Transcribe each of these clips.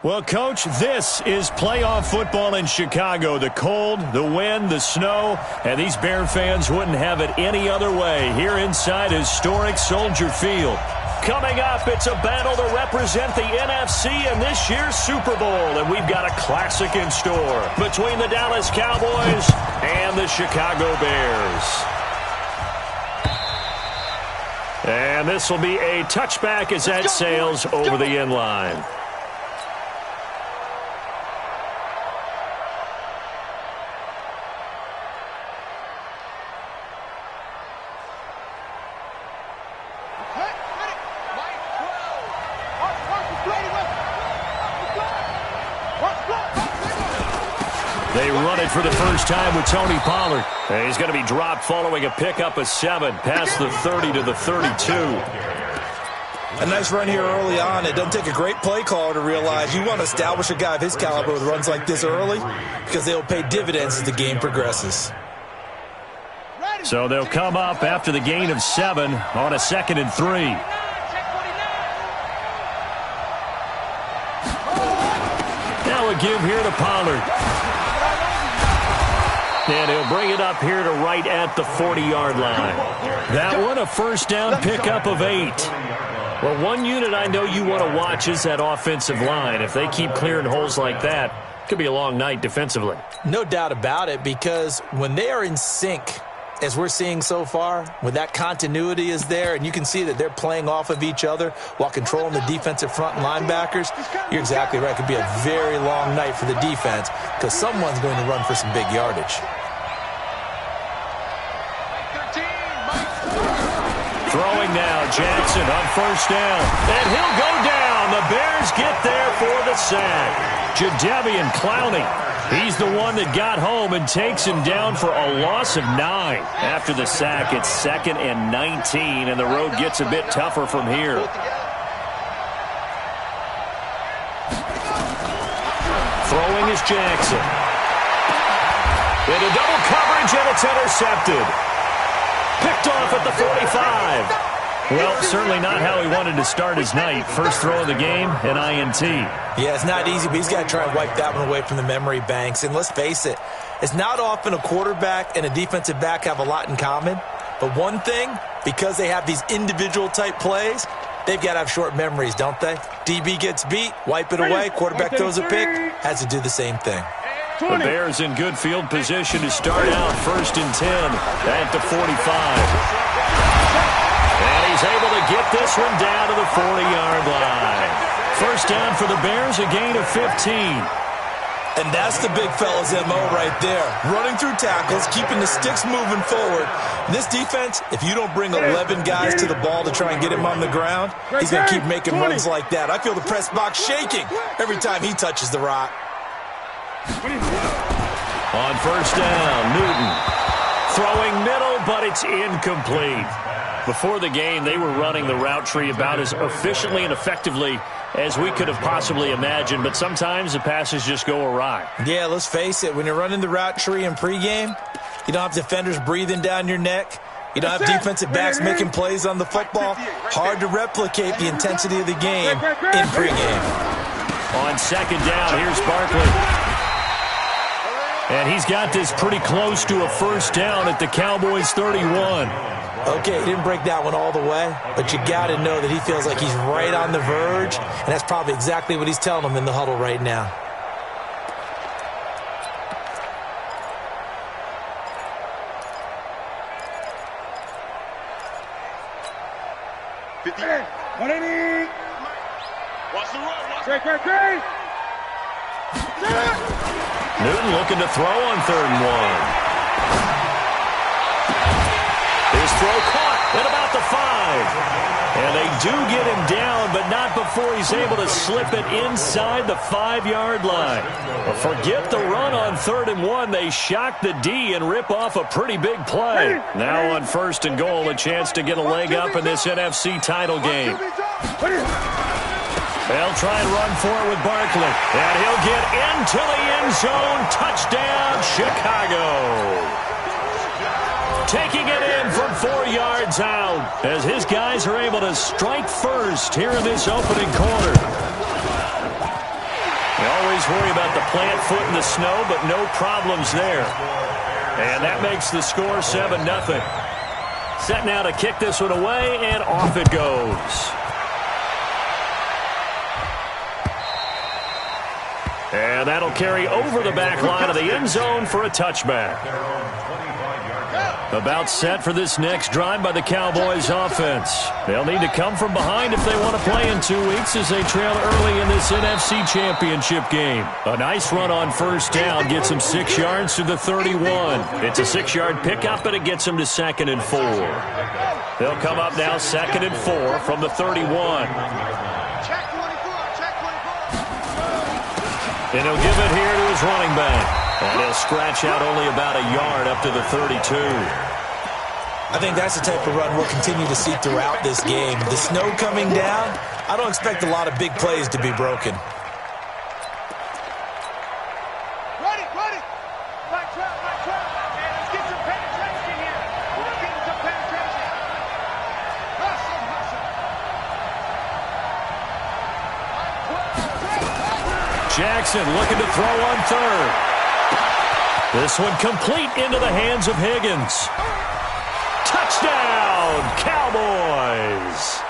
Well, Coach, this is playoff football in Chicago. The cold, the wind, the snow, and these Bear fans wouldn't have it any other way here inside historic Soldier Field. Coming up, it's a battle to represent the NFC in this year's Super Bowl, and we've got a classic in store between the Dallas Cowboys and the Chicago Bears. And this will be a touchback as that sails over the end line. They run it for the first time with Tony Pollard. And he's going to be dropped following a pickup of 7 past the 30 to the 32. A nice run here early on. It doesn't take a great play caller to realize you want to establish a guy of his caliber with runs like this early because they'll pay dividends as the game progresses. So they'll come up after the gain of 7 on a 2nd and 3. Now a give here to Pollard. And he'll bring it up here to right at the 40-yard line. That one, a first down pickup of 8. Well, one unit I know you want to watch is that offensive line. If they keep clearing holes like that, it could be a long night defensively. No doubt about it, because when they are in sync, as we're seeing so far, when that continuity is there and you can see that they're playing off of each other while controlling the defensive front and linebackers, you're exactly right. It could be a very long night for the defense because someone's going to run for some big yardage. Throwing now, Jackson on first down. And he'll go down. The Bears get there for the sack. Jadeveon Clowney. He's the one that got home and takes him down for a loss of 9. After the sack, it's 2nd and 19, and the road gets a bit tougher from here. Throwing is Jackson. Into double coverage, and it's intercepted. Picked off at the 45. Well, certainly not how he wanted to start his night. First throw of the game, an INT. Yeah, it's not easy, but he's got to try and wipe that one away from the memory banks. And let's face it, it's not often a quarterback and a defensive back have a lot in common. But one thing, because they have these individual type plays, they've got to have short memories, don't they? DB gets beat, wipe it away, quarterback throws a pick, has to do the same thing. The Bears in good field position to start out 1st and 10 at the 45. And he's able to get this one down to the 40-yard line. First down for the Bears, a gain of 15. And that's the big fella's MO right there. Running through tackles, keeping the sticks moving forward. This defense, if you don't bring 11 guys to the ball to try and get him on the ground, he's going to keep making runs like that. I feel the press box shaking every time he touches the rock. On first down, Newton throwing middle, but it's incomplete. Before the game, they were running the route tree about as efficiently and effectively as we could have possibly imagined, but sometimes the passes just go awry. Yeah, let's face it. When you're running the route tree in pregame, you don't have defenders breathing down your neck. You don't have defensive backs making plays on the football. Hard to replicate the intensity of the game in pregame. On second down, here's Barkley. And he's got this pretty close to a first down at the Cowboys' 31. Okay, he didn't break that one all the way, but you got to know that he feels like he's right on the verge, and that's probably exactly what he's telling them in the huddle right now. Watch the run. Great. Newton looking to throw on 3rd and 1. His throw caught at about the 5. And they do get him down, but not before he's able to slip it inside the 5-yard line. Well, forget the run on 3rd and 1. They shock the D and rip off a pretty big play. Now on 1st and goal, a chance to get a leg up in this NFC title game. They'll try and run for it with Barkley. And he'll get into the end zone. Touchdown, Chicago. Taking it in from 4 yards out as his guys are able to strike first here in this opening quarter. You always worry about the plant foot in the snow, but no problems there. And that makes the score 7-0. Set now to kick this one away, and off it goes. And that'll carry over the back line of the end zone for a touchback. About set for this next drive by the Cowboys offense. They'll need to come from behind if they want to play in 2 weeks as they trail early in this NFC Championship game. A nice run on first down gets them 6 yards to the 31. It's a 6-yard pickup, and it gets them to 2nd and 4. They'll come up now 2nd and 4 from the 31. And he'll give it here to his running back. And he'll scratch out only about a yard up to the 32. I think that's the type of run we'll continue to see throughout this game. The snow coming down, I don't expect a lot of big plays to be broken. Ready. Right trap. And let's get some penetration here. We're getting some penetration. Hustle. Jackson looking to throw on third. This one complete into the hands of Higgins. Touchdown, Cowboys.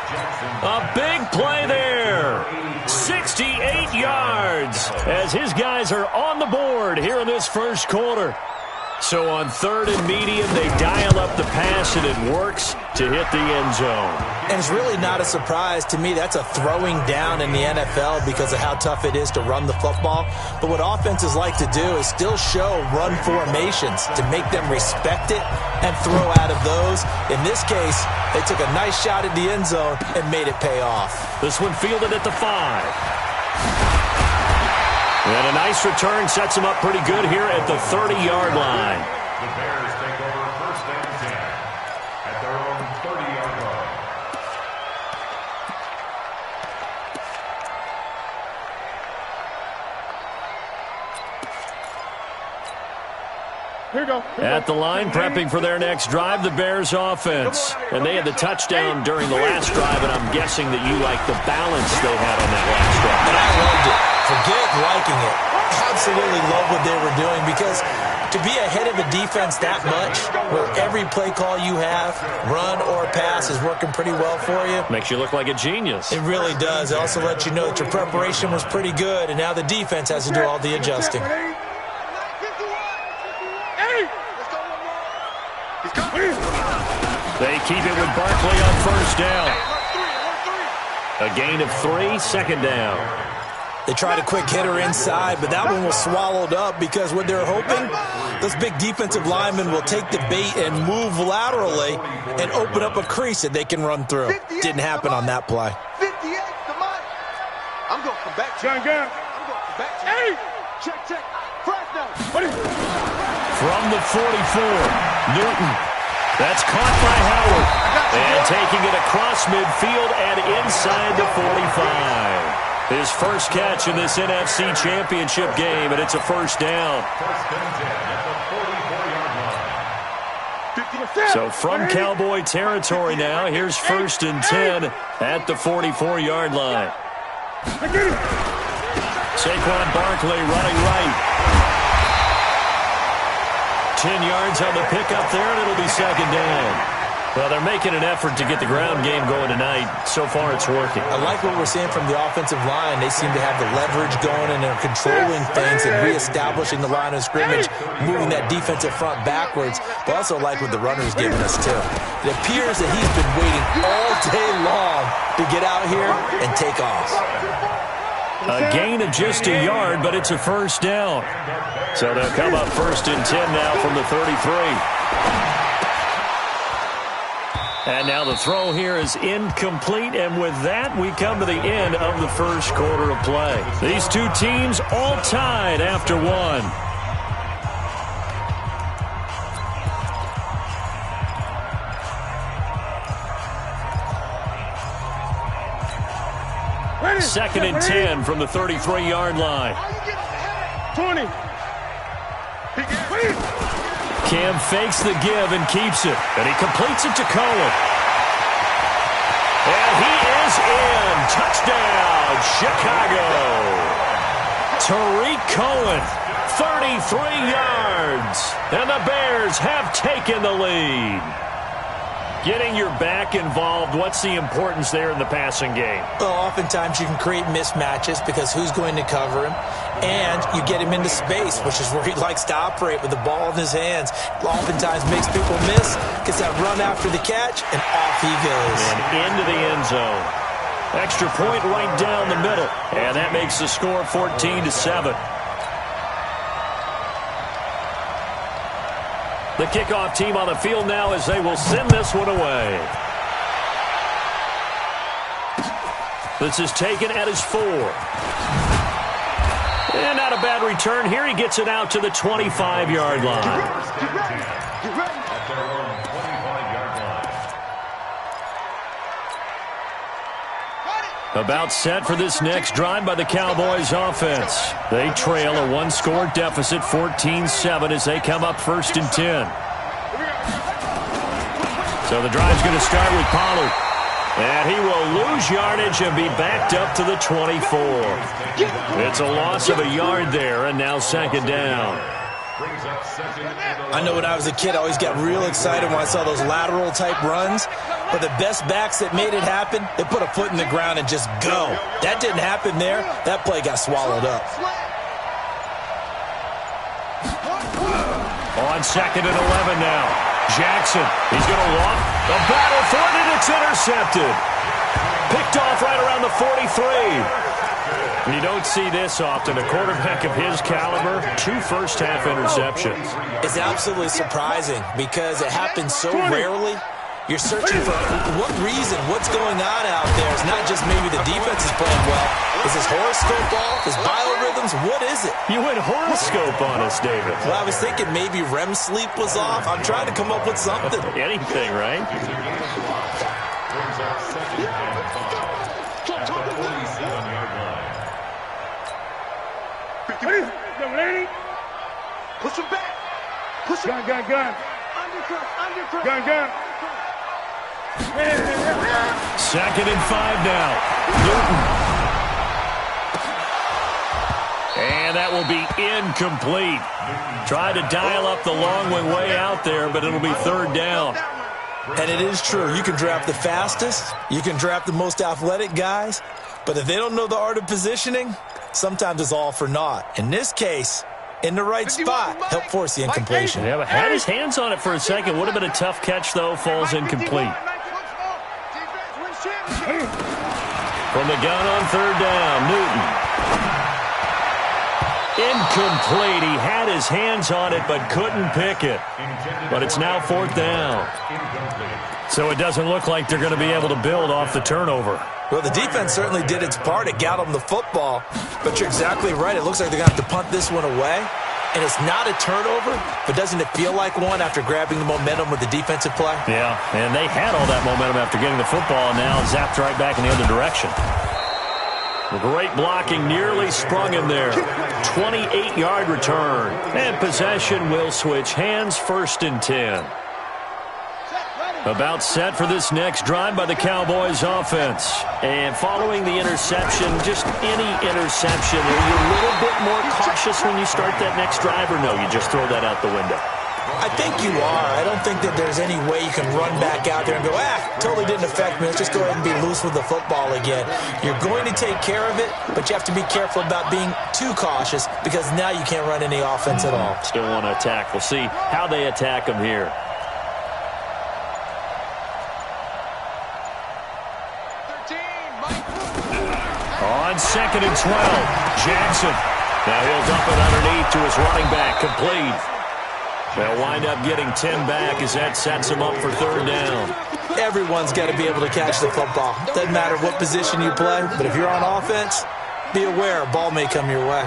A big play there. 68 yards as his guys are on the board here in this first quarter. So on 3rd and medium, they dial up the pass, and it works to hit the end zone. And it's really not a surprise to me. That's a throwing down in the NFL because of how tough it is to run the football. But what offenses like to do is still show run formations to make them respect it and throw out of those. In this case, they took a nice shot at the end zone and made it pay off. This one fielded at the 5. And a nice return sets them up pretty good here at the 30-yard line. The Bears take over 1st and 10 at their own 30-yard line. Here we go. At the line, prepping for their next drive, the Bears offense. And they had the touchdown during the last drive, and I'm guessing that you like the balance they had on that last drive. And I loved it. Forget liking it. Absolutely love what they were doing because to be ahead of a defense that much, where every play call you have, run or pass, is working pretty well for you. Makes you look like a genius. It really does. It also lets you know that your preparation was pretty good, and now the defense has to do all the adjusting. They keep it with Barkley on first down. A gain of 3, 2nd down. They tried a quick hitter inside, but that one was swallowed up because what they're hoping, those big defensive linemen will take the bait and move laterally and open up a crease that they can run through. Didn't happen on that play. 58, come on. I'm going from back. I'm going from back. Hey! Check. Fresno. From the 44, Newton. That's caught by Howard. And taking it across midfield and inside the 45. His first catch in this NFC Championship game, and it's a first down. 1st and 10 at the 44-yard line. So from Cowboy territory now, here's 1st and 10 at the 44-yard line. Saquon Barkley running right. 10 yards on the pickup there, and it'll be 2nd down. Well, they're making an effort to get the ground game going tonight. So far, it's working. I like what we're seeing from the offensive line. They seem to have the leverage going, and they're controlling things and reestablishing the line of scrimmage, moving that defensive front backwards. But also like what the runner's giving us, too. It appears that he's been waiting all day long to get out here and take off. A gain of just a yard, but it's a first down. So they'll come up 1st and 10 now from the 33. And now the throw here is incomplete, and with that, we come to the end of the first quarter of play. These two teams all tied after one. Ready. 2nd and 10 from the 33-yard line. 20. Cam fakes the give and keeps it. And he completes it to Cohen. And he is in. Touchdown, Chicago. Tariq Cohen, 33 yards. And the Bears have taken the lead. Getting your back involved, what's the importance there in the passing game? Well, oftentimes you can create mismatches because who's going to cover him? And you get him into space, which is where he likes to operate with the ball in his hands. Oftentimes makes people miss, gets that run after the catch, and off he goes. And into the end zone. Extra point right down the middle. And that makes the score 14-7. The kickoff team on the field now as they will send this one away. This is taken at his 4. And not a bad return here. He gets it out to the 25-yard line. About set for this next drive by the Cowboys offense. They trail a one-score deficit, 14-7, as they come up 1st and 10. So the drive's going to start with Pollard. And he will lose yardage and be backed up to the 24. It's a loss of a yard there, and now 2nd down. I know when I was a kid, I always got real excited when I saw those lateral-type runs. But the best backs that made it happen, they put a foot in the ground and just go. That didn't happen there. That play got swallowed up. On 2nd and 11 now. Jackson, he's going to walk. The battle for it, and it's intercepted. Picked off right around the 43. You don't see this often. A quarterback of his caliber, 2 first-half interceptions. It's absolutely surprising because it happens so rarely. You're searching for what reason, what's going on out there. It's not just maybe the defense is playing well. Is his horoscope off? His biorhythms? What is it? You went horoscope on us, David. Well, I was thinking maybe REM sleep was off. I'm trying to come up with something. Anything, right? Young lady, push him back. Push him. Gun. Undercut. Gun. 2nd and 5 now. Newton. And that will be incomplete. Tried to dial up the long way out there, but it'll be 3rd down. And it is true. You can draft the fastest. You can draft the most athletic guys. But if they don't know the art of positioning, sometimes it's all for naught. In this case, in the right spot, help force the incompletion. Yeah, but had his hands on it for a second. Would have been a tough catch, though. Falls incomplete. From the gun on 3rd down, Newton. Incomplete. He had his hands on it but couldn't pick it. But it's now 4th down. So it doesn't look like they're going to be able to build off the turnover. Well, the defense certainly did its part. It got them the football. But you're exactly right. It looks like they're going to have to punt this one away. And it's not a turnover, but doesn't it feel like one after grabbing the momentum with the defensive play? Yeah, and they had all that momentum after getting the football, and now zapped right back in the other direction. Great blocking, nearly sprung him there. 28-yard return. And possession will switch hands, 1st and 10. About set for this next drive by the Cowboys offense. And following the interception, just any interception, are you a little bit more cautious when you start that next drive, or no, you just throw that out the window? I think you are. I don't think that there's any way you can run back out there and go, totally didn't affect me. Let's just go ahead and be loose with the football again. You're going to take care of it, but you have to be careful about being too cautious because now you can't run any offense at all. Still want to attack. We'll see how they attack them here. On 2nd and 12, Jackson. Now he'll dump it underneath to his running back, complete. They'll wind up getting 10 back as that sets him up for 3rd down. Everyone's got to be able to catch the football. Doesn't matter what position you play, but if you're on offense, be aware a ball may come your way.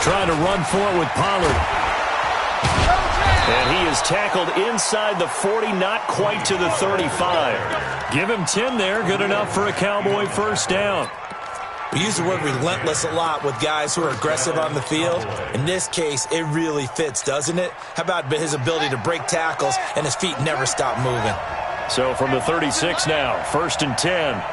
Trying to run for it with Pollard. And he is tackled inside the 40, not quite to the 35. Give him 10 there, good enough for a Cowboy 1st down. We use the word relentless a lot with guys who are aggressive on the field. In this case, it really fits, doesn't it? How about his ability to break tackles and his feet never stop moving? So from the 36 now, 1st and 10.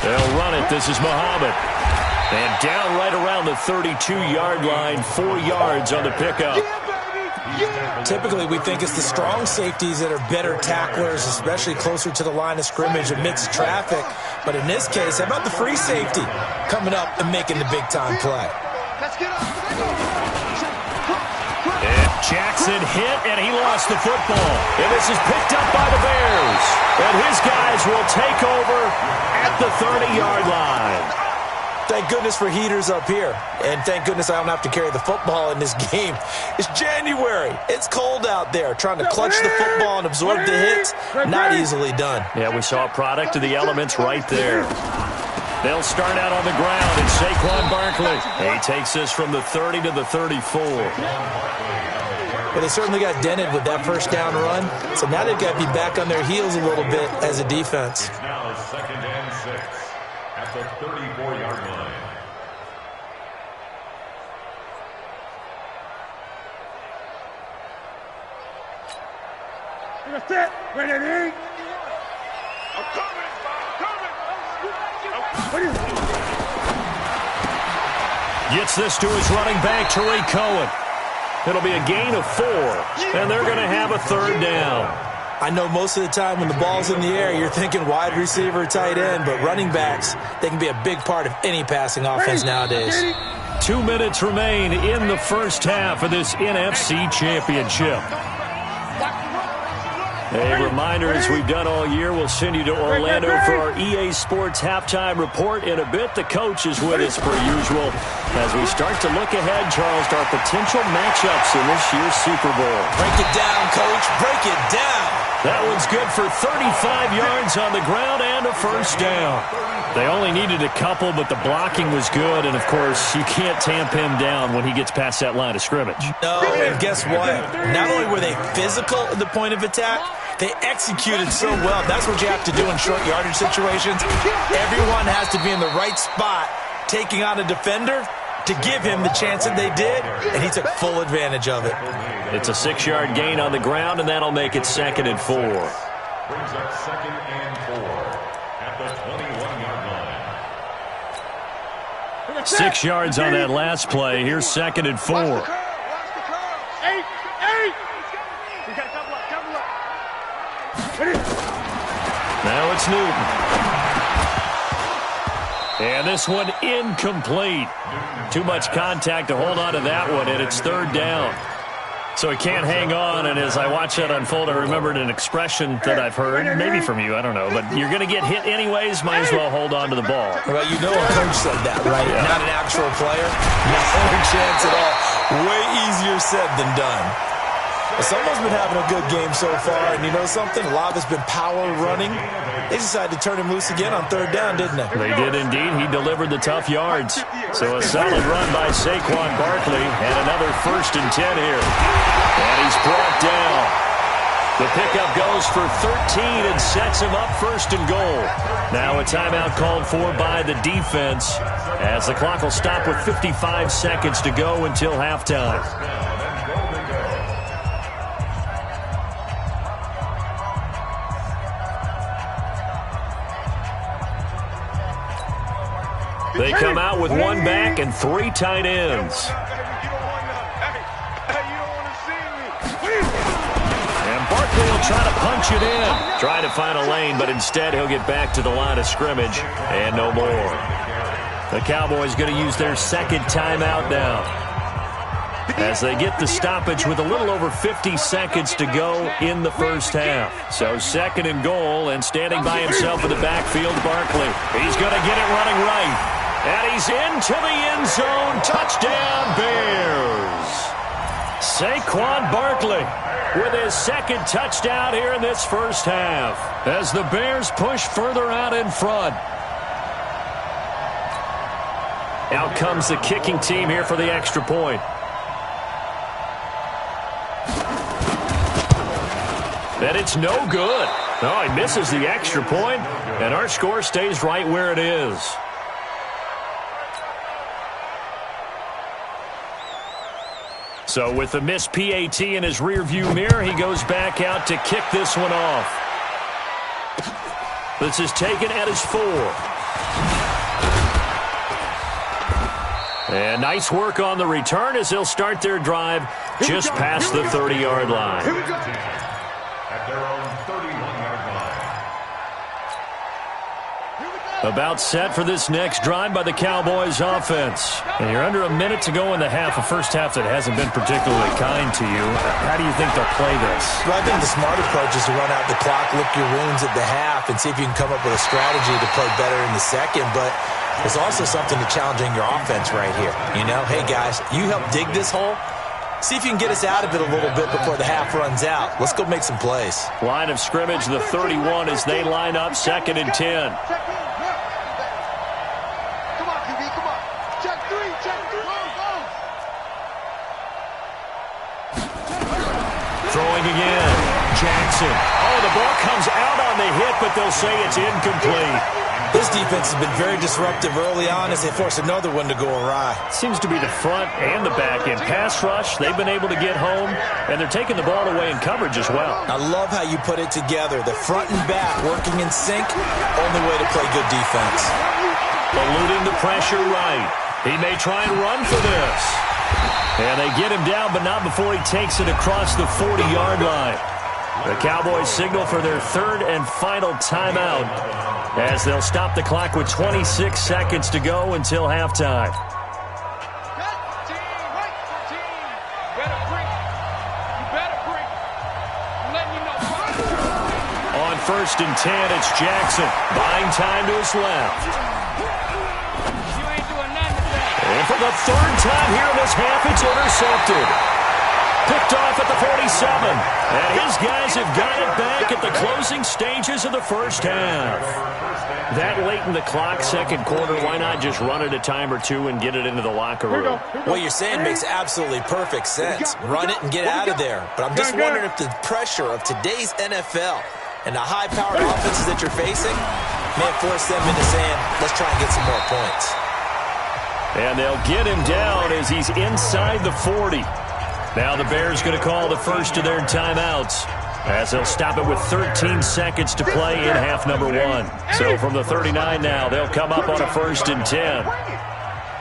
They'll run it. This is Muhammad. And down right around the 32-yard line, 4 yards on the pickup. Typically, we think it's the strong safeties that are better tacklers, especially closer to the line of scrimmage amidst traffic. But in this case, how about the free safety coming up and making the big-time play? And Jackson hit, and he lost the football. And this is picked up by the Bears. And his guys will take over at the 30-yard line. Thank goodness for heaters up here. And thank goodness I don't have to carry the football in this game. It's January. It's cold out there. Trying to clutch the football and absorb the hits, not easily done. Yeah, we saw a product of the elements right there. They'll start out on the ground, and Saquon Barkley. He takes this from the 30 to the 34. Well, they certainly got dented with that first down run. So now they've got to be back on their heels a little bit as a defense. It's now 2nd and 6 at the 34-yard line. That's it. Ready? Gets this to his running back, Tariq Cohen. It'll be a gain of 4, and they're going to have a 3rd down. I know most of the time when the ball's in the air, you're thinking wide receiver, tight end, but running backs, they can be a big part of any passing offense nowadays. 2 minutes remain in the first half of this NFC Championship. A reminder, as we've done all year, we'll send you to Orlando for our EA Sports halftime report. In a bit, the coach is with us per usual as we start to look ahead, Charles, to our potential matchups in this year's Super Bowl. Break it down, Coach. Break it down. That one's good for 35 yards on the ground and a 1st down. They only needed a couple, but the blocking was good, and, of course, you can't tamp him down when he gets past that line of scrimmage. No, and guess what? Not only were they physical at the point of attack, they executed so well. That's what you have to do in short yardage situations. Everyone has to be in the right spot, taking on a defender to give him the chance that they did, and he took full advantage of it. It's a 6-yard gain on the ground, and that'll make it 2nd and 4. Brings up 2nd and 4 at the 21-yard line. 6 yards on that last play. Here's 2nd and 4. Watch the curve. 8. We got double up. Now it's Newton. And this one incomplete. Too much contact to hold on to that one, and it's 3rd down. So he can't hang on, and as I watch that unfold, I remembered an expression that I've heard, maybe from you, I don't know, but you're going to get hit anyways, might as well hold on to the ball. Well, you know a coach said that, right? Yeah. Not an actual player. Not a chance at all. Way easier said than done. Well, someone's been having a good game so far, and you know something? A lot of it's been power running. They decided to turn him loose again on 3rd down, didn't they? They did indeed. He delivered the tough yards. So a solid run by Saquon Barkley, and another 1st and 10 here. And he's brought down. The pickup goes for 13 and sets him up 1st and goal. Now a timeout called for by the defense as the clock will stop with 55 seconds to go until halftime. They come out with 1 back and 3 tight ends. And Barkley will try to punch it in. Try to find a lane, but instead he'll get back to the line of scrimmage and no more. The Cowboys going to use their 2nd timeout now as they get the stoppage with a little over 50 seconds to go in the first half. So 2nd and goal, and standing by himself in the backfield, Barkley. He's going to get it running right. And he's into the end zone. Touchdown, Bears. Saquon Barkley with his 2nd touchdown here in this first half as the Bears push further out in front. Out comes the kicking team here for the extra point. And it's no good. Oh, he misses the extra point, and our score stays right where it is. So with the missed PAT in his rearview mirror, he goes back out to kick this one off. This is taken at his 4. And nice work on the return as they'll start their drive just past the 30-yard line. At their own 31-yard line. About set for this next drive by the Cowboys offense. And you're under a minute to go in the half, a first half that hasn't been particularly kind to you. How do you think they'll play this? Well, I think the smart approach is to run out the clock, lick your wounds at the half, and see if you can come up with a strategy to play better in the second. But there's also something to challenging your offense right here. You know, hey, guys, you help dig this hole. See if you can get us out of it a little bit before the half runs out. Let's go make some plays. Line of scrimmage, the 31 as they line up, 2nd and 10. Throwing again. Jackson. Oh, the ball comes out on the hit, but they'll say it's incomplete. This defense has been very disruptive early on as they force another one to go awry. Seems to be the front and the back end. Pass rush, they've been able to get home, and they're taking the ball away in coverage as well. I love how you put it together. The front and back working in sync, only way to play good defense. Eluding the pressure right. He may try and run for this. And they get him down, but not before he takes it across the 40-yard line. The Cowboys signal for their 3rd and final timeout as they'll stop the clock with 26 seconds to go until halftime. On 1st and 10, it's Jackson. Buying time to his left. And for the 3rd time here in this half, it's intercepted. Picked off at the 47. And his guys have got it back at the closing stages of the first half. That late in the clock, second quarter, why not just run it a time or two and get it into the locker room? What you're saying makes absolutely perfect sense. Run it and get out of there. But I'm just wondering if the pressure of today's NFL and the high-powered offenses that you're facing may have forced them into saying, let's try and get some more points. And they'll get him down as he's inside the 40. Now the Bears going to call the first of their timeouts as they'll stop it with 13 seconds to play in half number 1. So from the 39 now, they'll come up on a 1st and 10.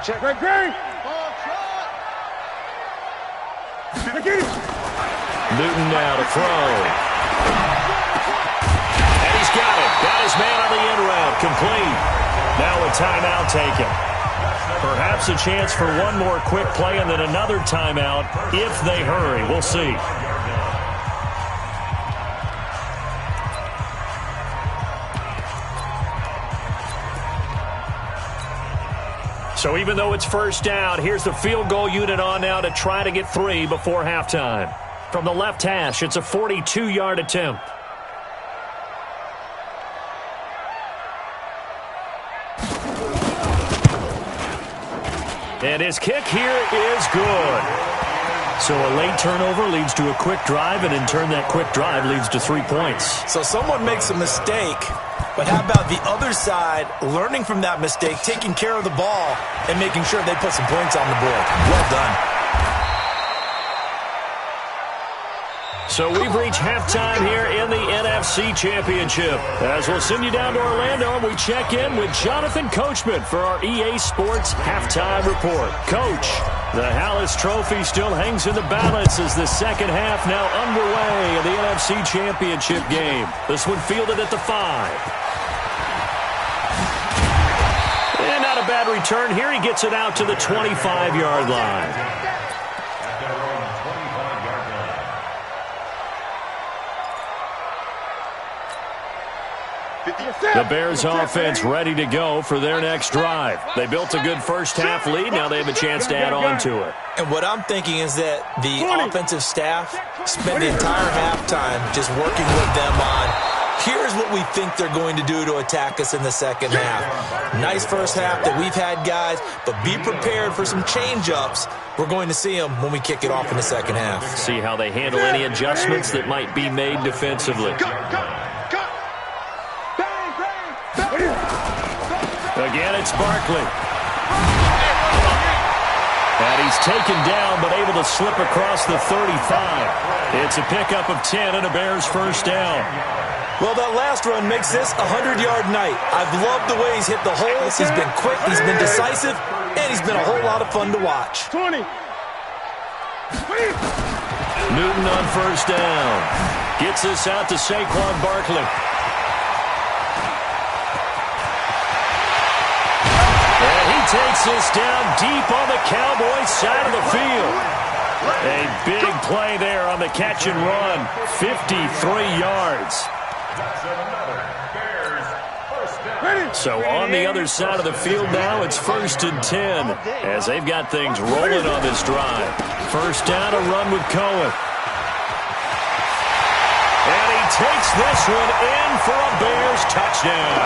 Check right there. Newton now to throw. And he's got it. Got his man on the end route. Complete. Now a timeout taken. Perhaps a chance for one more quick play and then another timeout if they hurry. We'll see. So even though it's first down, here's the field goal unit on now to try to get 3 before halftime. From the left hash, it's a 42-yard attempt. And his kick here is good. So a late turnover leads to a quick drive, and in turn that quick drive leads to 3 points. So someone makes a mistake, but how about the other side learning from that mistake, taking care of the ball, and making sure they put some points on the board? Well done. So we've reached halftime here in the NFC Championship. As we'll send you down to Orlando, and we check in with Jonathan Coachman for our EA Sports Halftime Report. Coach, the Hallis Trophy still hangs in the balance as the second half now underway of the NFC Championship game. This one fielded at the 5. And not a bad return. Here he gets it out to the 25-yard line. The Bears offense ready to go for their next drive. They built a good first half lead. Now they have a chance to add on to it. And what I'm thinking is that the offensive staff spent the entire halftime just working with them on Here's what we think they're going to do to attack us in the second half. Nice first half that we've had, guys, but be prepared for some change-ups. We're going to see them when we kick it off in the second half. See how they handle any adjustments that might be made defensively. Again, it's Barkley. And he's taken down, but able to slip across the 35. It's a pickup of 10 and a Bears first down. Well, that last run makes this a 100-yard night. I've loved the way he's hit the holes. He's been quick, he's been decisive, and he's been a whole lot of fun to watch. 20. Newton on first down. Gets this out to Saquon Barkley. And he takes this down deep on the Cowboys side of the field. A big play there on the catch and run. 53 yards. So on the other side of the field now, it's 1st and 10 as they've got things rolling on this drive. First down, a run with Cohen. And he takes this one in for a Bears touchdown.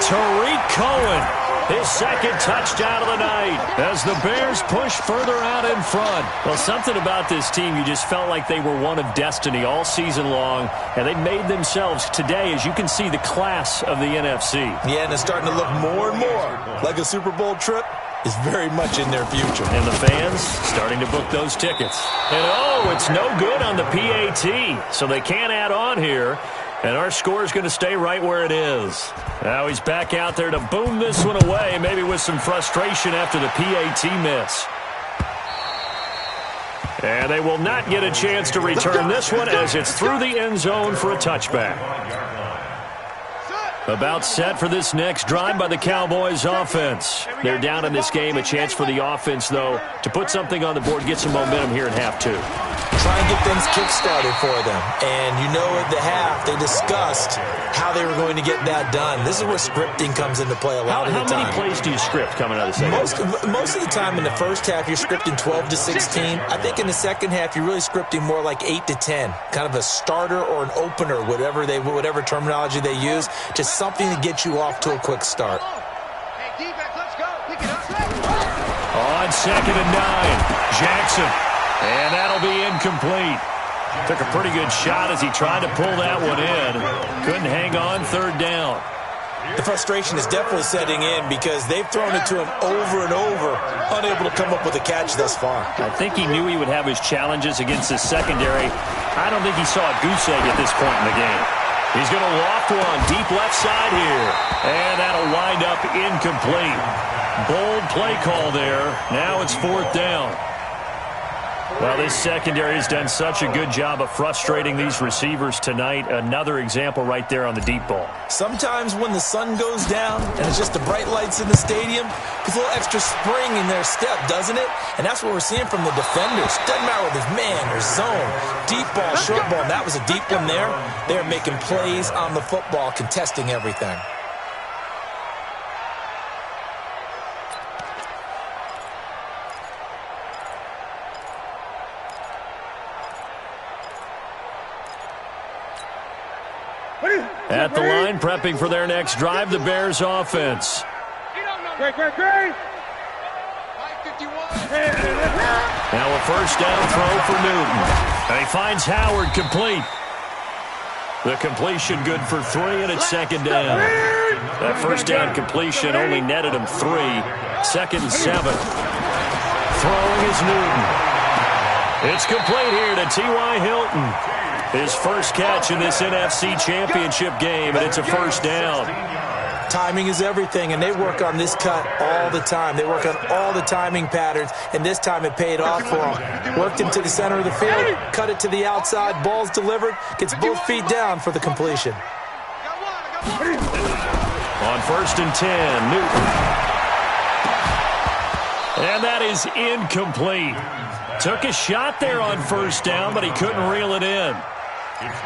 Tariq Cohen, his second touchdown of the night as the Bears push further out in front. Well, something about this team, you just felt like they were one of destiny all season long, and they made themselves today, as you can see, the class of the NFC. Yeah, and it's starting to look more and more like a Super Bowl trip is very much in their future. And the fans starting to book those tickets. And, oh, it's no good on the PAT, so they can't add on here. And our score is going to stay right where it is. Now he's back out there to boom this one away, maybe with some frustration after the PAT miss. And they will not get a chance to return this one as it's through the end zone for a touchback. About set for this next drive by the Cowboys offense. They're down in this game. A chance for the offense, though, to put something on the board, get some momentum here in half two. Try and get things kick-started for them. And you know at the half, they discussed how they were going to get that done. This is where scripting comes into play a lot of the time. How many plays do you script coming out of the second half? Most of the time in the first half, you're scripting 12 to 16. I think in the second half, you're really scripting more like 8 to 10. Kind of a starter or an opener, whatever terminology they use. Just something to get you off to a quick start. Hey, defense, let's go. Pick it up. On 2nd and 9, Jackson. And that'll be incomplete. Took a pretty good shot as he tried to pull that one in. Couldn't hang on, 3rd down. The frustration is definitely setting in because they've thrown it to him over and over, unable to come up with a catch thus far. I think he knew he would have his challenges against his secondary. I don't think he saw a goose egg at this point in the game. He's going to loft one deep left side here. And that'll wind up incomplete. Bold play call there. Now it's 4th down. Well, this secondary has done such a good job of frustrating these receivers tonight. Another example right there on the deep ball. Sometimes when the sun goes down and it's just the bright lights in the stadium, there's a little extra spring in their step, doesn't it? And that's what we're seeing from the defenders. Doesn't matter whether it's man or zone, deep ball, short ball. And that was a deep one there. They're making plays on the football, contesting everything. At the line, prepping for their next drive, the Bears offense. Great. Now a first down throw for Newton. And he finds Howard complete. The completion good for 3, and it's 2nd down. That first down completion only netted him 3. 2nd and 7. Throwing is Newton. It's complete here to T.Y. Hilton. His first catch in this NFC Championship game, and it's a first down. Timing is everything, and they work on this cut all the time. They work on all the timing patterns, and this time it paid off for him. Worked him to the center of the field, cut it to the outside, ball's delivered, gets both feet down for the completion. On 1st and 10, Newton. And that is incomplete. Took a shot there on first down, but he couldn't reel it in.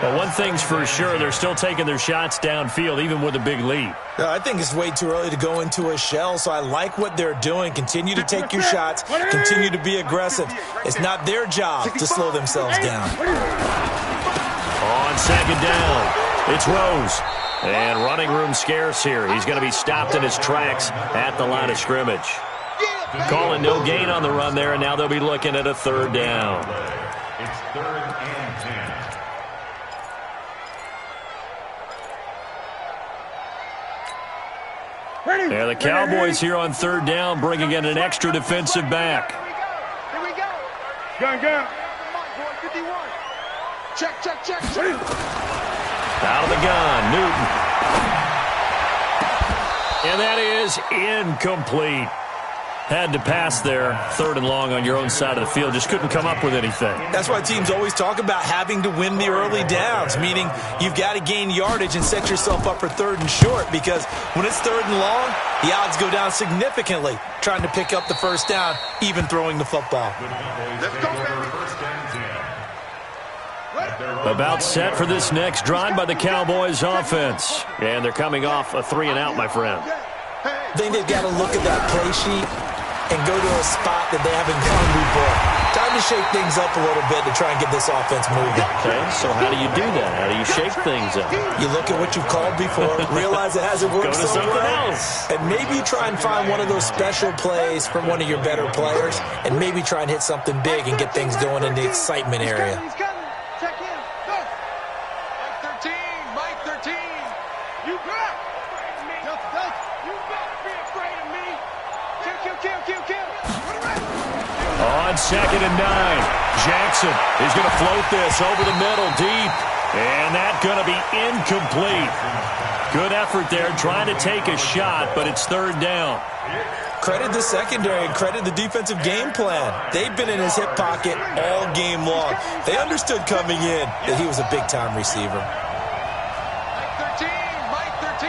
Well, one thing's for sure, they're still taking their shots downfield, even with a big lead. I think it's way too early to go into a shell, so I like what they're doing. Continue to take your shots. Continue to be aggressive. It's not their job to slow themselves down. On 2nd down, It's Rose. And running room scarce here. He's going to be stopped in his tracks at the line of scrimmage. Calling no gain on the run there, and now they'll be looking at a third down. It's 3rd and 10. Yeah, the Cowboys here on third down, bringing in an extra defensive back. Here we go. Gun. 51. Check. Out of the gun, Newton. And that is incomplete. Had to pass there, 3rd and long on your own side of the field. Just couldn't come up with anything. That's why teams always talk about having to win the early downs, meaning you've got to gain yardage and set yourself up for 3rd and short, because when it's 3rd and long, the odds go down significantly trying to pick up the first down, even throwing the football. Let's go, baby. About set for this next drive by the Cowboys offense. And they're coming off a 3-and-out, my friend. I think they've got to look at that play sheet and go to a spot that they haven't gone before. Time to shake things up a little bit to try and get this offense moving. Okay, so how do you do that? How do you shake things up? You look at what you've called before, realize it hasn't worked Go to so something well, else. and maybe try and find one of those special plays from one of your better players, and maybe try and hit something big and get things going in the excitement area. He's coming. Check in. Go. Mike 13. You got You better be afraid of me. Kill. On 2nd and 9, Jackson is going to float this over the middle deep. And that's going to be incomplete. Good effort there trying to take a shot, but it's 3rd down. Credit the secondary and credit the defensive game plan. They've been in his hip pocket all game long. They understood coming in that he was a big-time receiver. Mike 13.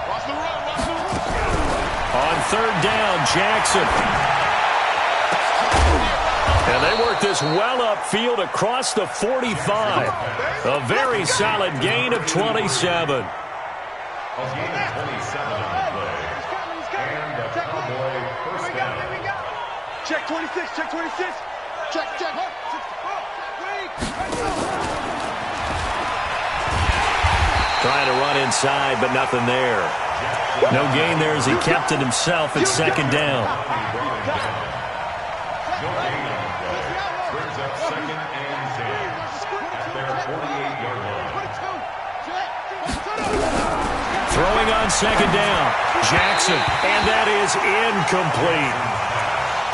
Watch the run. On 3rd down, Jackson. And they work this well upfield across the 45. A very solid gain of 27. A gain of 27 on the play. And the Cowboy first down. Check 26. Check. Trying to run inside, but nothing there. No gain there as he kept it himself at 2nd down. No gain on the play. Brings up 2nd and 10 at their 48-yard line. Throwing on 2nd down, Jackson, and that is incomplete.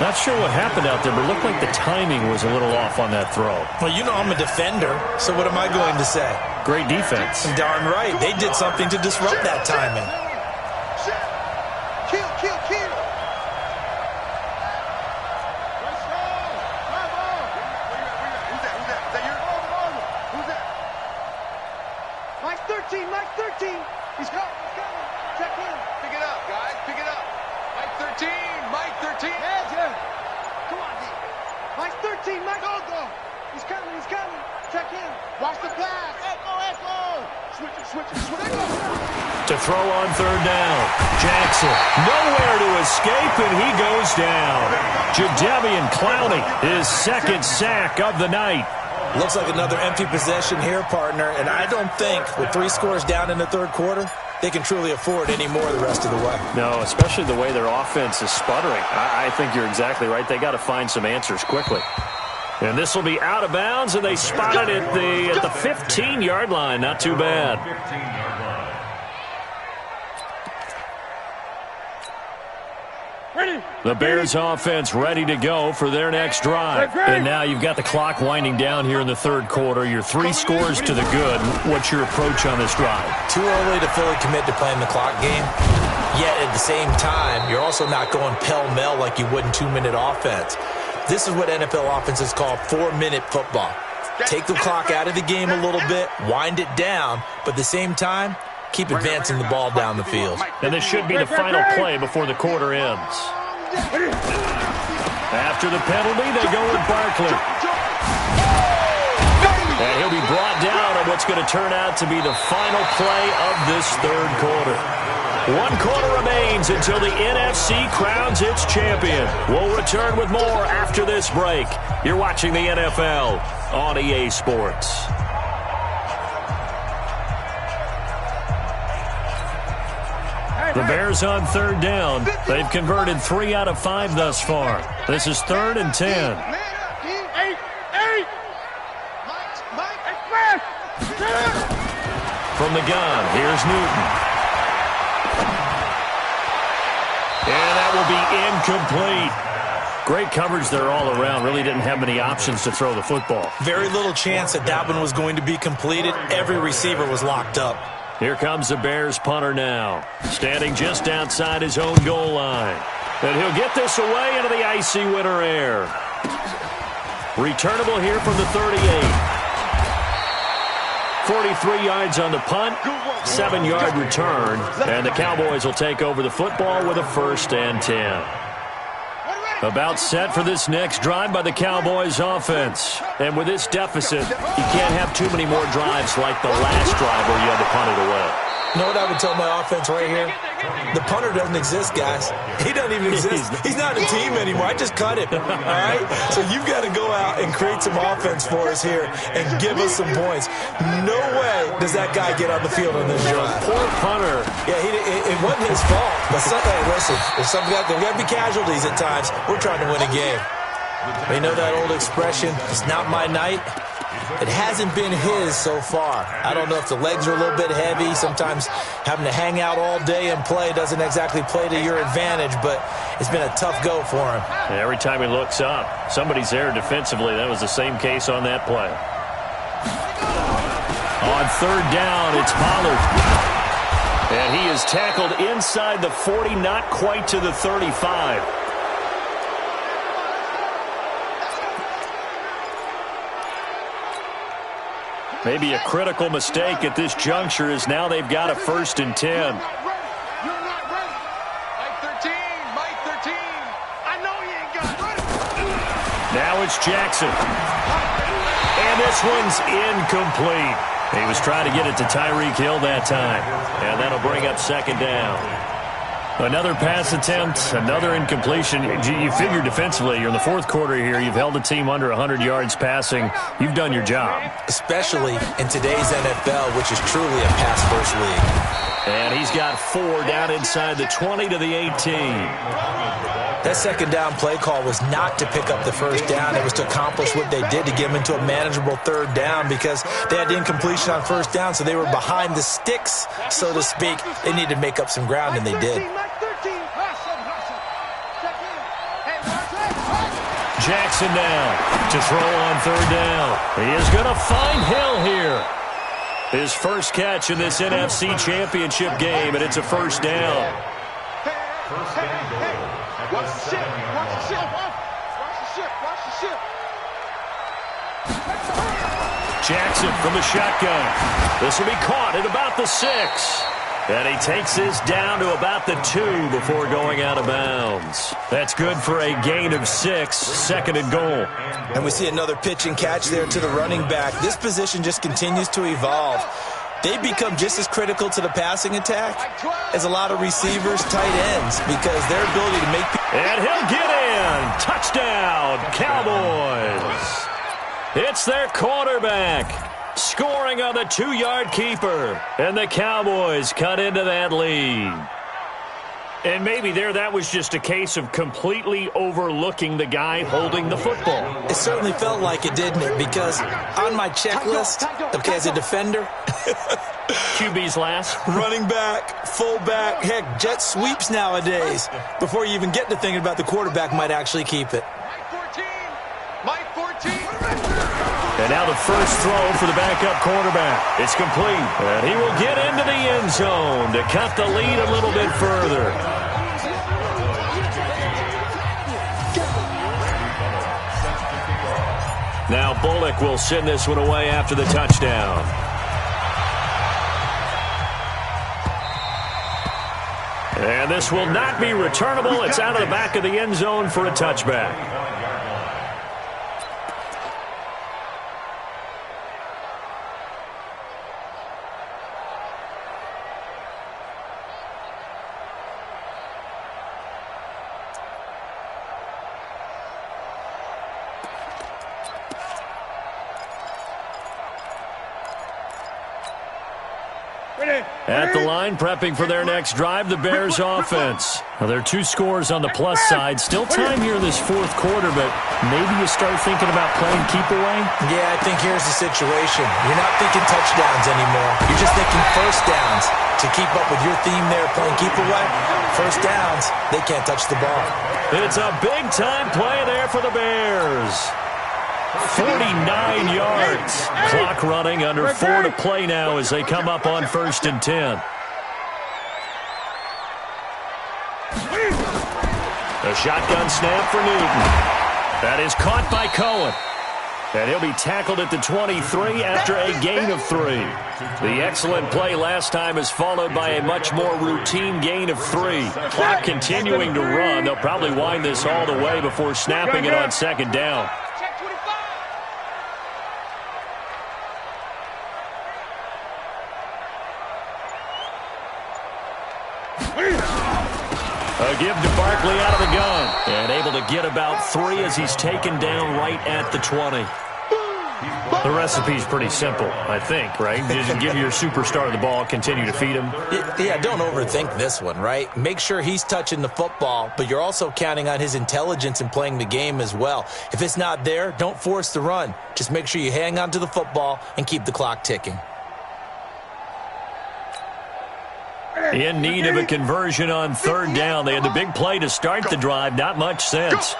Not sure what happened out there, but it looked like the timing was a little off on that throw. Well, you know I'm a defender, so what am I going to say? Great defense. Darn right. They did something to disrupt that timing. Kill. Who's that? Mike 13. He's coming. Check in. Pick it up, guys. Mike 13. Yeah. Come on, D. Mike 13. Go. He's coming. Check in. Watch the pass. Echo. Switch it. To throw on 3rd down, Jackson nowhere to escape, and he goes down. Jadeveon Clowney, his 2nd sack of the night. Looks like another empty possession here, partner, and I don't think with 3 scores down in the 3rd quarter, they can truly afford any more the rest of the way. No, especially the way their offense is sputtering. I think you're exactly right. They got to find some answers quickly. And this will be out of bounds, and they spotted it at the 15-yard line. Not too bad. 15-yard line. The Bears offense ready to go for their next drive. And now you've got the clock winding down here in the 3rd quarter. Your 3 scores to the good. What's your approach on this drive? Too early to fully commit to playing the clock game. Yet at the same time, you're also not going pell-mell like you would in 2-minute offense. This is what NFL offenses call 4-minute football. Take the clock out of the game a little bit, wind it down, but at the same time, keep advancing the ball down the field. And this should be the final play before the quarter ends. After the penalty, they go with Barkley. And he'll be brought down on what's going to turn out to be the final play of this 3rd quarter. 1 quarter remains until the NFC crowns its champion. We'll return with more after this break. You're watching the NFL on EA Sports. The Bears on third down. They've converted 3 out of 5 thus far. This is 3rd and 10. From the gun, here's Newton. And that will be incomplete. Great coverage there all around. Really didn't have many options to throw the football. Very little chance that one was going to be completed. Every receiver was locked up. Here comes the Bears punter now, standing just outside his own goal line. And he'll get this away into the icy winter air. Returnable here from the 38. 43 yards on the punt, 7-yard return, and the Cowboys will take over the football with a 1st and 10. About set for this next drive by the Cowboys offense. And with this deficit, you can't have too many more drives like the last drive where you had to punt it away. You know what I would tell my offense right here? The punter doesn't exist, guys. He doesn't even exist. He's not a team anymore. I just cut him. All right? So you've got to go out and create some offense for us here and give us some points. No way does that guy get on the field on this drive. Poor punter. Yeah, it wasn't his fault. But hey, listen, there's got to be casualties at times. We're trying to win a game. You know that old expression, it's not my night? It hasn't been his so far. I don't know if the legs are a little bit heavy. Sometimes having to hang out all day and play doesn't exactly play to your advantage, but it's been a tough go for him. Every time he looks up, somebody's there defensively. That was the same case on that play. On 3rd down, it's Pollard. And he is tackled inside the 40, not quite to the 35. Maybe a critical mistake at this juncture is now they've got a 1st and 10. You're not ready. Mike 13. Mike 13. I know you ain't got it. Now it's Jackson. And this one's incomplete. He was trying to get it to Tyreek Hill that time. And that'll bring up 2nd down. Another pass attempt, another incompletion. You figure defensively, you're in the 4th quarter here. You've held the team under 100 yards passing. You've done your job. Especially in today's NFL, which is truly a pass-first league. And he's got 4 down inside the 20 to the 18. That 2nd down play call was not to pick up the 1st down. It was to accomplish what they did to get them into a manageable 3rd down because they had incompletion on 1st down, so they were behind the sticks, so to speak. They needed to make up some ground, and they did. Jackson now to throw on 3rd down. He is going to find Hill here. His first catch in this NFC Championship game, and it's a 1st down. First and goal. Watch the ship. Watch the ship. Watch the ship. Watch the ship. Jackson from the shotgun. This will be caught at about the 6. And he takes this down to about the 2 before going out of bounds. That's good for a gain of 6, 2nd and goal. And we see another pitch and catch there to the running back. This position just continues to evolve. They become just as critical to the passing attack as a lot of receivers, tight ends, because their ability to make... And he'll get in. Touchdown, Cowboys. It's their quarterback. Scoring on the 2-yard keeper. And the Cowboys cut into that lead. And maybe that was just a case of completely overlooking the guy holding the football. It certainly felt like it, didn't it? Because on my checklist, okay, as a defender... QB's last. Running back, fullback, heck, jet sweeps nowadays. Before you even get to thinking about the quarterback might actually keep it. Mike 14. And now the first throw for the backup quarterback. It's complete. And he will get into the end zone to cut the lead a little bit further. Now Bullock will send this one away after the touchdown. And this will not be returnable. It's out of the back of the end zone for a touchback. Ready? At the line, prepping for their next drive, the Bears offense. Well, there are 2 scores on the plus side. Still time here in this fourth quarter, but maybe you start thinking about playing keep away? Yeah, I think here's the situation. You're not thinking touchdowns anymore. You're just thinking first downs. To keep up with your theme there, playing keep away, first downs, they can't touch the ball. It's a big-time play there for the Bears. 49 yards. Clock running, under 4 to play now as they come up on 1st and 10. A shotgun snap for Newton. That is caught by Cohen. And he'll be tackled at the 23 after a gain of 3. The excellent play last time is followed by a much more routine gain of 3. Clock continuing to run. They'll probably wind this all the way before snapping it on 2nd down. A give to Barkley out of the gun. And able to get about 3 as he's taken down right at the 20. The recipe's pretty simple, I think, right? Just give your superstar the ball, continue to feed him. Yeah, don't overthink this one, right? Make sure he's touching the football, but you're also counting on his intelligence in playing the game as well. If it's not there, don't force the run. Just make sure you hang on to the football and keep the clock ticking. In need of a conversion on 3rd down. They had the big play to start the drive. Not much sense.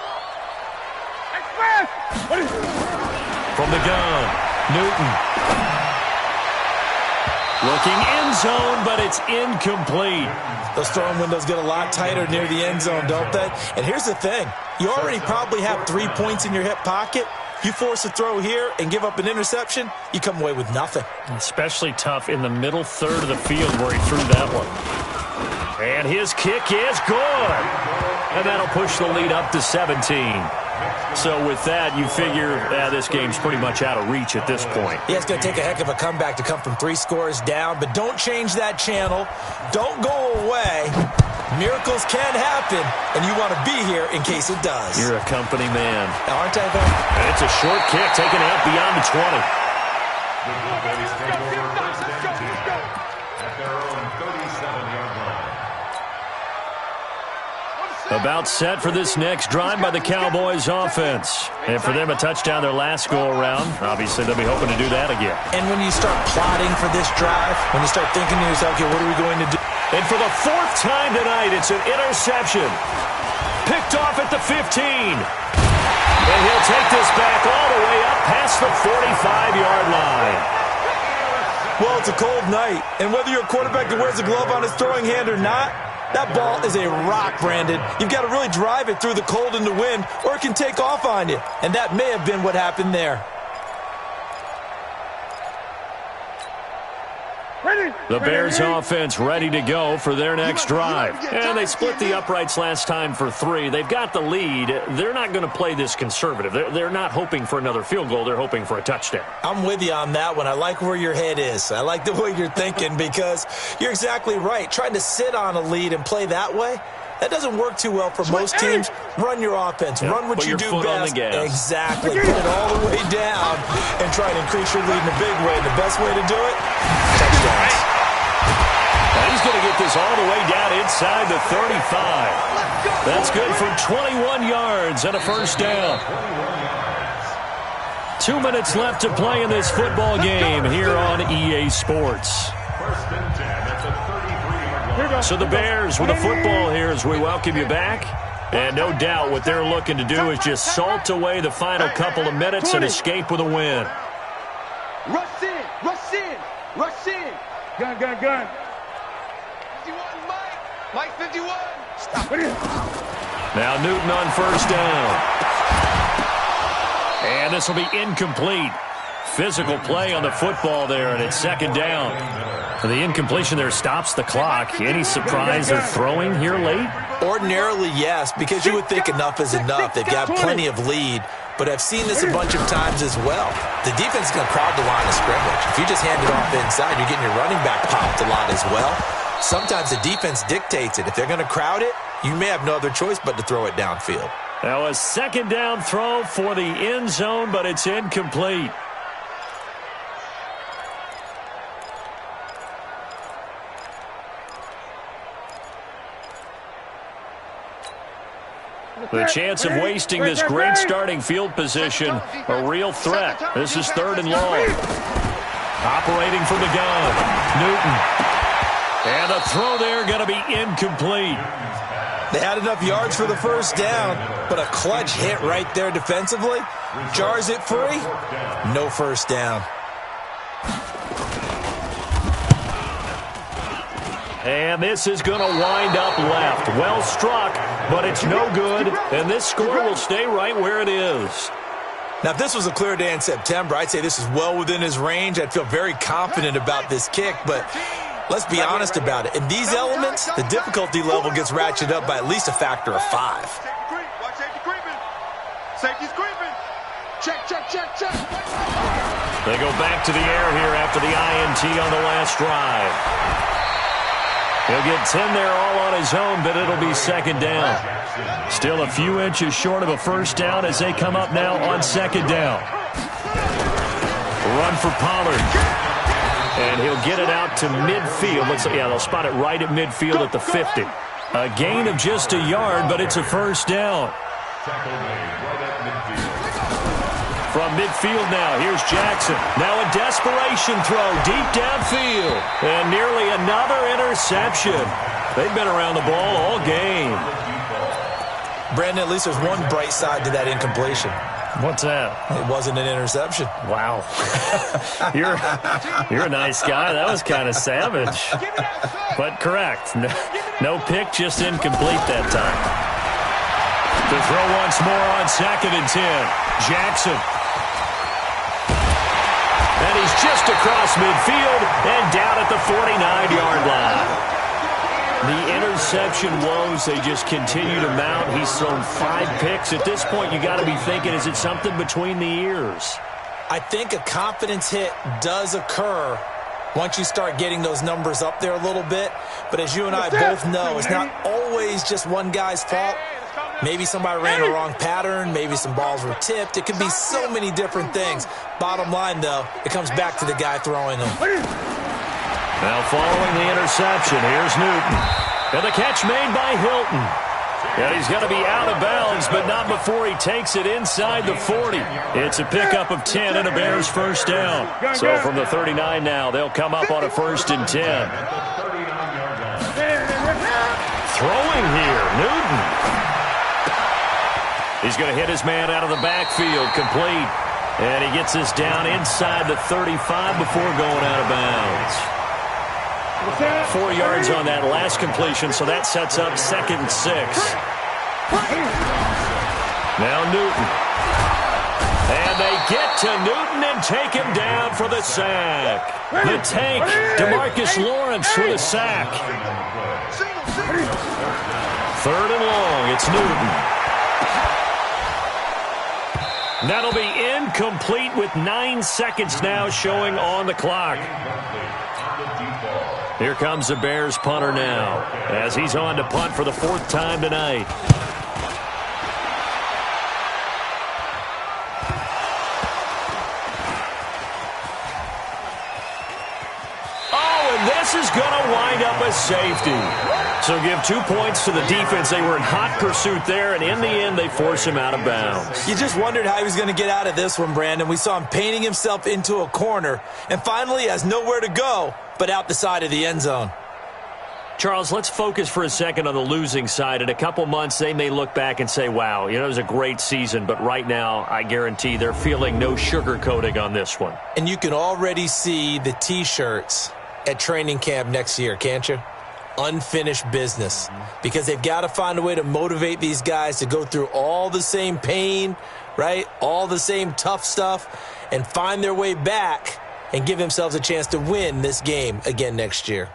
From the gun, Newton. Looking end zone, but it's incomplete. Those throwing windows get a lot tighter near the end zone, don't they? And here's the thing. You already probably have 3 points in your hip pocket. You force a throw here and give up an interception, you come away with nothing. Especially tough in the middle third of the field where he threw that one. And his kick is good. And that'll push the lead up to 17. So with that, you figure this game's pretty much out of reach at this point. Yeah, it's going to take a heck of a comeback to come from 3 scores down, but don't change that channel. Don't go away. Miracles can happen, and you want to be here in case it does. You're a company man. Aren't I, though? And it's a short kick taken out beyond the 20. About set for this next drive by the Cowboys offense. And for them, a touchdown their last go-around. Obviously, they'll be hoping to do that again. And when you start plotting for this drive, when you start thinking to yourself, okay, what are we going to do? And for the 4th time tonight, it's an interception. Picked off at the 15. And he'll take this back all the way up past the 45-yard line. Well, it's a cold night, and whether you're a quarterback that wears a glove on his throwing hand or not, that ball is a rock, Brandon. You've got to really drive it through the cold and the wind, or it can take off on you. And that may have been what happened there. The Bears offense ready to go for their next drive. And they split the uprights last time for 3. They've got the lead. They're not going to play this conservative. They're not hoping for another field goal. They're hoping for a touchdown. I'm with you on that one. I like where your head is. I like the way you're thinking because you're exactly right. Trying to sit on a lead and play that way, that doesn't work too well for most teams. Run your offense. Run what you do best. Exactly. Put it all the way down and try and increase your lead in a big way. The best way to do it, touchdowns. And he's going to get this all the way down inside the 35. That's good for 21 yards and a first down. 2 minutes left to play in this football game here on EA Sports. So the Bears with the football here as we welcome you back. And no doubt what they're looking to do is just salt away the final couple of minutes and escape with a win. Rush in, rush in, rush in. Gun, gun, gun. 51, Mike. Mike 51. Stop. Now Newton on first down. And this will be incomplete. Physical play on the football there, and it's 2nd down. And the incompletion there stops the clock. Any surprise they're throwing here late? Ordinarily, yes, because you would think enough is enough. They've got plenty of lead, but I've seen this a bunch of times as well. The defense is going to crowd the line of scrimmage. If you just hand it off inside, you're getting your running back popped a lot as well. Sometimes the defense dictates it. If they're going to crowd it, you may have no other choice but to throw it downfield. Now a 2nd down throw for the end zone, but it's incomplete. The chance of wasting this great starting field position, a real threat. This is 3rd and long. Operating from the gun, Newton. And a throw there going to be incomplete. They had enough yards for the first down, but a clutch hit right there defensively. Jars it free. No first down. And this is going to wind up left. Well struck, but it's no good. And this score will stay right where it is. Now, if this was a clear day in September, I'd say this is well within his range. I'd feel very confident about this kick, but let's be honest about it. In these elements, the difficulty level gets ratcheted up by at least a factor of 5. Watch safety creeping. Safety's creeping. Check. They go back to the air here after the INT on the last drive. He'll get 10 there all on his own, but it'll be 2nd down. Still a few inches short of a first down as they come up now on 2nd down. Run for Pollard. And he'll get it out to midfield. They'll spot it right at midfield at the 50. A gain of just a yard, but it's a first down. From midfield now, here's Jackson. Now a desperation throw deep downfield. And nearly another interception. They've been around the ball all game. Brandon, at least there's one bright side to that incompletion. What's that? It wasn't an interception. Wow. You're a nice guy. That was kind of savage. But correct. No pick, just incomplete that time. The throw once more on 2nd and 10. Jackson. And he's just across midfield and down at the 49-yard line. The interception woes, they just continue to mount. He's thrown 5 picks. At this point, you got to be thinking, is it something between the ears? I think a confidence hit does occur once you start getting those numbers up there a little bit. But as you and I both know, it's not always just one guy's fault. Maybe somebody ran the wrong pattern. Maybe some balls were tipped. It could be so many different things. Bottom line, though, it comes back to the guy throwing them. Now following the interception, here's Newton. And the catch made by Hilton. And he's going to be out of bounds, but not before he takes it inside the 40. It's a pickup of 10 and a Bears first down. So from the 39 now, they'll come up on a 1st and 10. Throwing here, Newton. He's going to hit his man out of the backfield, complete. And he gets this down inside the 35 before going out of bounds. 4 yards on that last completion, so that sets up 2nd and 6. Now Newton. And they get to Newton and take him down for the sack. The tank, DeMarcus Lawrence for the sack. 3rd and long, it's Newton. That'll be incomplete with 9 seconds now showing on the clock. Here comes the Bears punter now as he's on to punt for the 4th time tonight. Oh, and this is going to wind up a safety. So give 2 points to the defense. They were in hot pursuit there, and in the end, they force him out of bounds. You just wondered how he was going to get out of this one, Brandon. We saw him painting himself into a corner, and finally he has nowhere to go but out the side of the end zone. Charles, let's focus for a second on the losing side. In a couple months, they may look back and say, wow, it was a great season, but right now, I guarantee they're feeling no sugarcoating on this one. And you can already see the T-shirts at training camp next year, can't you? Unfinished business, because they've got to find a way to motivate these guys to go through all the same pain, right? All the same tough stuff, and find their way back and give themselves a chance to win this game again next year.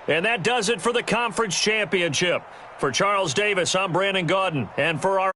And that does it for the conference championship. For Charles Davis, I'm Brandon Gaudin, and for our